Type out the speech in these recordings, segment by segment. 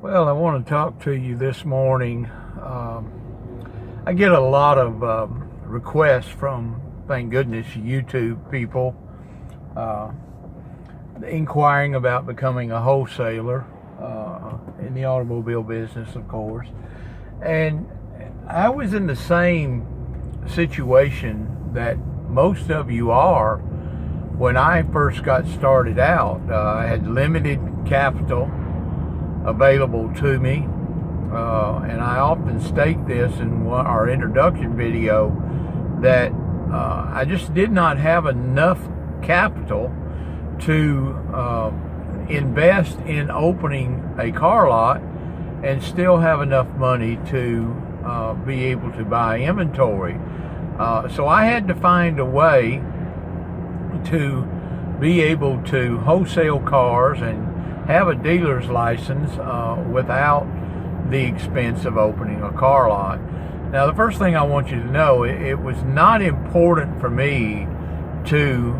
Well, I want to talk to you this morning. I get a lot of requests from, thank goodness, YouTube people inquiring about becoming a wholesaler in the automobile business, of course. And I was in the same situation that most of you are when I first got started out. I had limited capital available to me, and I often state this in our introduction video that I just did not have enough capital to invest in opening a car lot and still have enough money to be able to buy inventory. So I had to find a way to be able to wholesale cars and have a dealer's license without the expense of opening a car lot. Now, the first thing I want you to know, it was not important for me to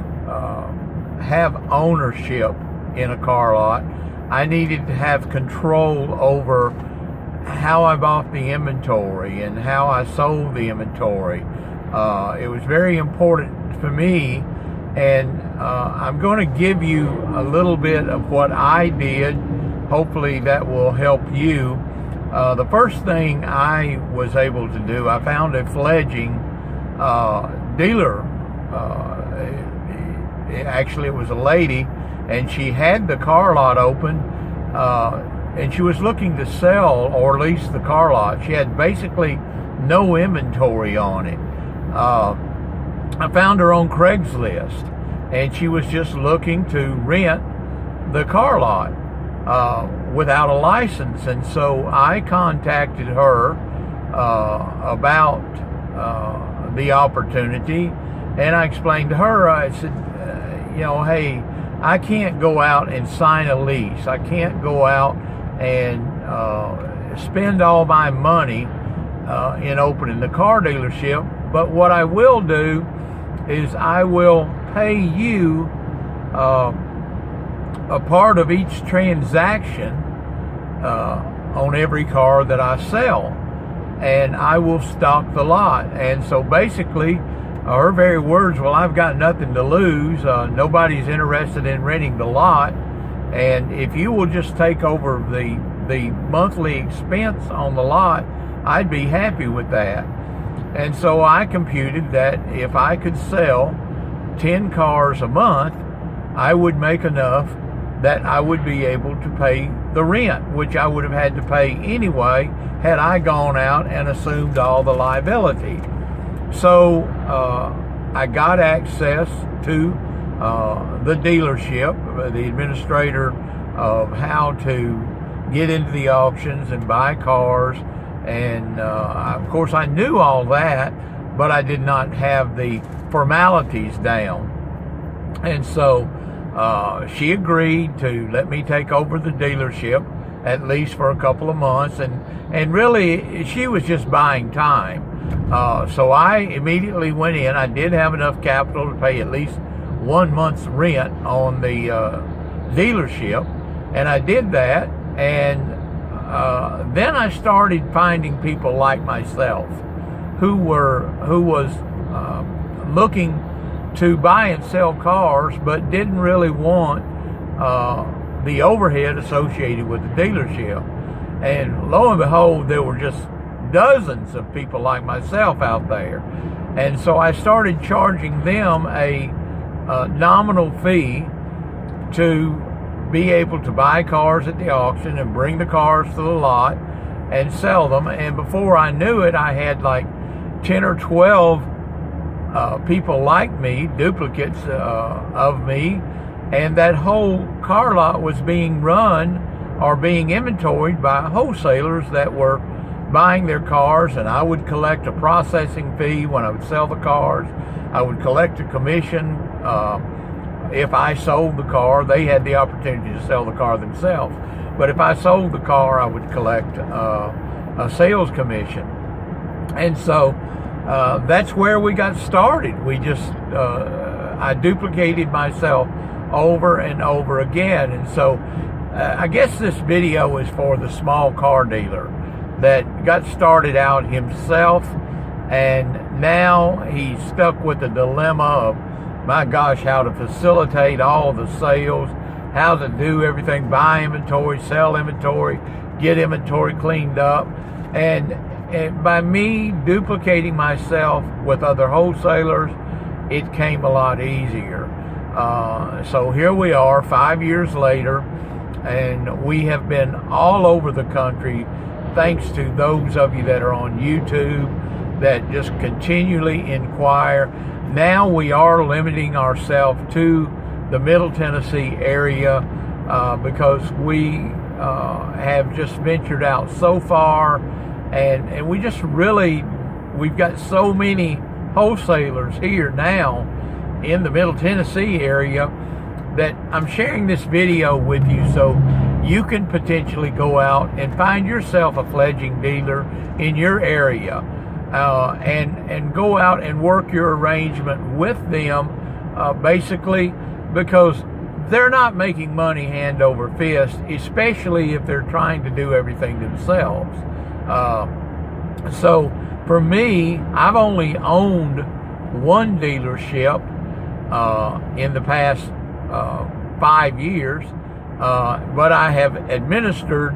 have ownership in a car lot. I needed to have control over how I bought the inventory and how I sold the inventory. It was very important for me, and I'm going to give you a little bit of what I did. Hopefully that will help you. The first thing I was able to do, I found a fledgling dealer. Actually, it was a lady, and she had the car lot open, and she was looking to sell or lease the car lot. She had basically no inventory on it. I found her on Craigslist, and she was just looking to rent the car lot without a license. And so I contacted her about the opportunity, and I explained to her, I said, hey, I can't go out and sign a lease. I can't go out and spend all my money in opening the car dealership. But what I will do is I will pay you a part of each transaction on every car that I sell, and I will stock the lot. And so basically, her very words, well, I've got nothing to lose. Nobody's interested in renting the lot, and if you will just take over the monthly expense on the lot, I'd be happy with that. And so I computed that if I could sell 10 cars a month, I would make enough that I would be able to pay the rent, which I would have had to pay anyway had I gone out and assumed all the liability. So I got access to the dealership, the administrator of how to get into the auctions and buy cars. And of course I knew all that, but I did not have the formalities down. And so she agreed to let me take over the dealership, at least for a couple of months. And really, she was just buying time. So I immediately went in. I did have enough capital to pay at least 1 month's rent on the dealership. And I did that. And then I started finding people like myself who was looking to buy and sell cars, but didn't really want the overhead associated with the dealership. And lo and behold, there were just dozens of people like myself out there. And so I started charging them a nominal fee to be able to buy cars at the auction and bring the cars to the lot and sell them. And before I knew it, I had like 10 or 12 people like me, duplicates of me, and that whole car lot was being run or being inventoried by wholesalers that were buying their cars. And I would collect a processing fee when I would sell the cars. I would collect a commission if I sold the car. They had the opportunity to sell the car themselves, but if I sold the car, I would collect a sales commission. And so that's where we got started. We just I duplicated myself over and over again. And so I guess this video is for the small car dealer that got started out himself, and now he's stuck with the dilemma of, my gosh, how to facilitate all the sales, how to do everything, buy inventory, sell inventory, get inventory cleaned up. And by me duplicating myself with other wholesalers, it came a lot easier. So here we are 5 years later, and we have been all over the country thanks to those of you that are on YouTube that just continually inquire. Now we are limiting ourselves to the Middle Tennessee area because we have just ventured out so far, and we just really, we've got so many wholesalers here now in the Middle Tennessee area that I'm sharing this video with you so you can potentially go out and find yourself a fledgling dealer in your area, and go out and work your arrangement with them, basically because they're not making money hand over fist, especially if they're trying to do everything themselves. So for me, I've only owned one dealership in the past 5 years, but I have administered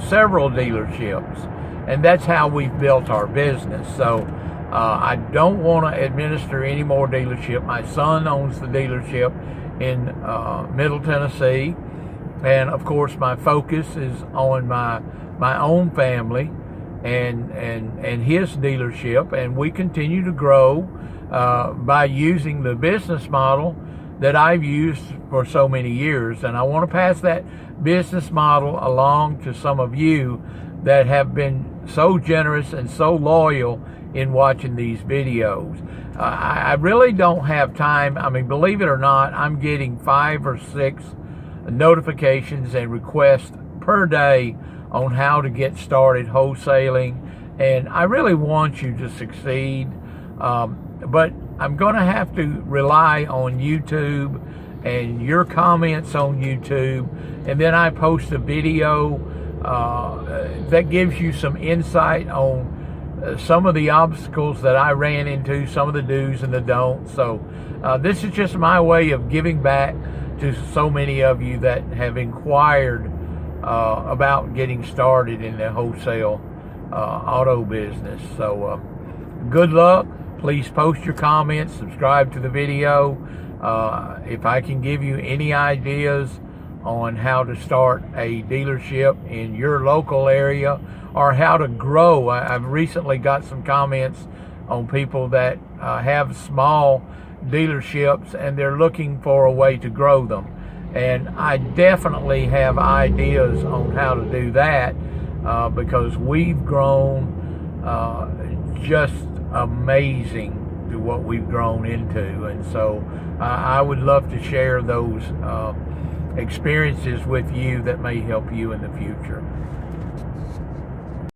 several dealerships, and that's how we've built our business. So I don't want to administer any more dealership. My son owns the dealership in Middle Tennessee, and of course my focus is on my own family and his dealership, and we continue to grow by using the business model that I've used for so many years. And I want to pass that business model along to some of you that have been so generous and so loyal in watching these videos. I really don't have time. I mean, believe it or not, I'm getting 5 or 6 notifications and requests per day on how to get started wholesaling, and I really want you to succeed, but I'm going to have to rely on YouTube and your comments on YouTube, and then I post a video that gives you some insight on some of the obstacles that I ran into, some of the do's and the don'ts. So this is just my way of giving back to so many of you that have inquired about getting started in the wholesale auto business. So good luck. Please post your comments, subscribe to the video. If I can give you any ideas on how to start a dealership in your local area or how to grow. I've recently got some comments on people that have small dealerships and they're looking for a way to grow them. And I definitely have ideas on how to do that because we've grown just amazing to what we've grown into. And so I would love to share those experiences with you that may help you in the future.